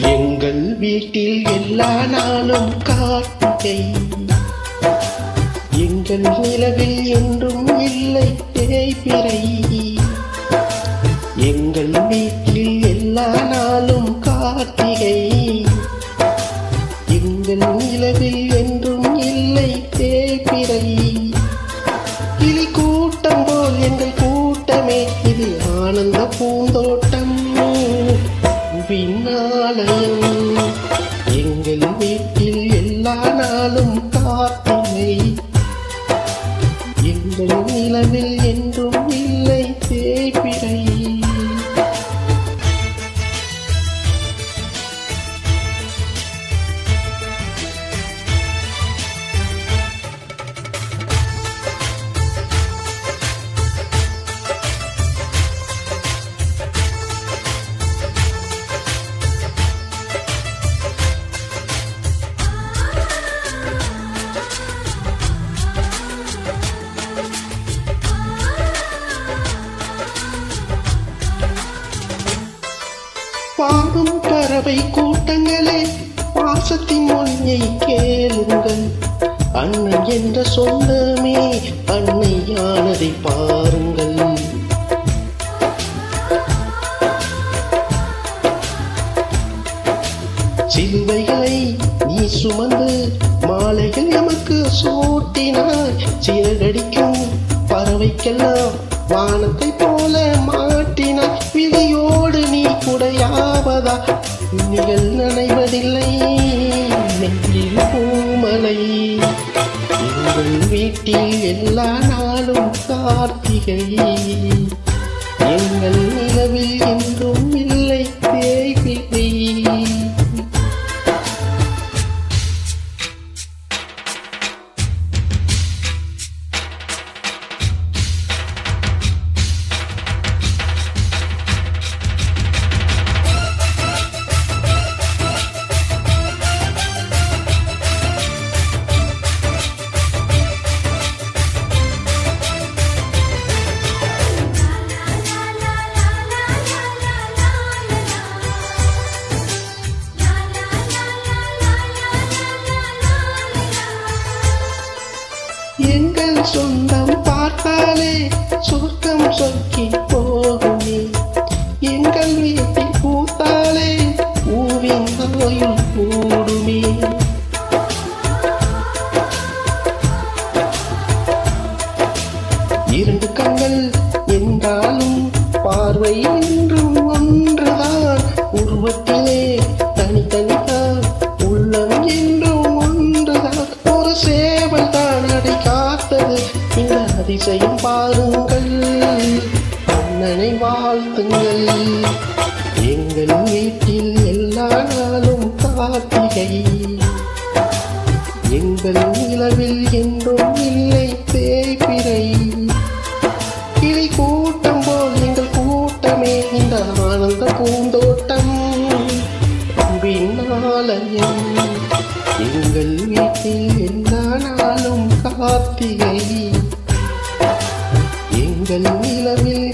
எங்கள் வீட்டில் எல்லா நாளும் கார்த்திகை. எங்கள் நிலவில் என்றும் இல்லை தேய்பிறை. எங்கள் வீட்டில் எல்லா நாளும் கார்த்திகை. எங்கள் நிலவில் என்றும் இல்லை தேய்பிறை. கிளி கூட்டம் போல் எங்கள் கூட்டமே, இது ஆனந்த பூந்தோட்டம் விண்ணாலயம். எங்கள் வீட்டில் எல்லா நாளும் கார்த்திகை. எங்கள் நிலவில் என்றும் இல்லை தேய்பிறை. பாடும் பறவை கூட்டங்களே, பாசத்தின் மொழியை கேளுங்கள். அன்னை என்ற சொந்தமே அன்னையானதை பாருங்கள். சிலுவைகளை நீ சுமந்து மாலைகள் எமக்கு சூட்டினாய். சிறகடிக்கும் பறவைக்கெல்லாம் வானத்தை போல மாட்டினாய். விதியோடு நீ குடையாவதா, நிகழ் நனைவதில்லை நெஞ்சில் பூமலை. எங்கள் வீட்டில் எல்லா நாளும் கார்த்திகை. எங்கள் நிலவில் என்றும் இல்லை தேய்பிறை. எங்கள் சொந்தம் பார்த்தாலே சொர்க்கம் சொக்கி போகுமே. எங்கள் வீட்டில் பூத்தாலே பூவின் ஆயுள் கூடுமே. இரண்டு கண்கள் என்றாலும் பார்வை என்றும் ஒன்றுதான். உருவத்திலே தனித்தனிதான், உள்ளம் என்றும் ஒன்றுதான். ஒரு சேவல் தான் அடை காத்தது, இந்த அதிசயம் பாருங்கள். அண்ணனை வாழ்த்துங்கள். எங்கள் வீட்டில் எல்லா நாளும் கார்த்திகை. எங்கள் நிலவில் என்றும் இல்லை தேய்பிறை. கிளி கூட்டம் போல் எங்கள் கூட்டமே, இந்த ஆனந்த பூந்தோட்டம் விண்ணாலயம். எங்கள் வீட்டில் எல்லா நாளும் கார்த்திகை. எங்கள் நிலவில்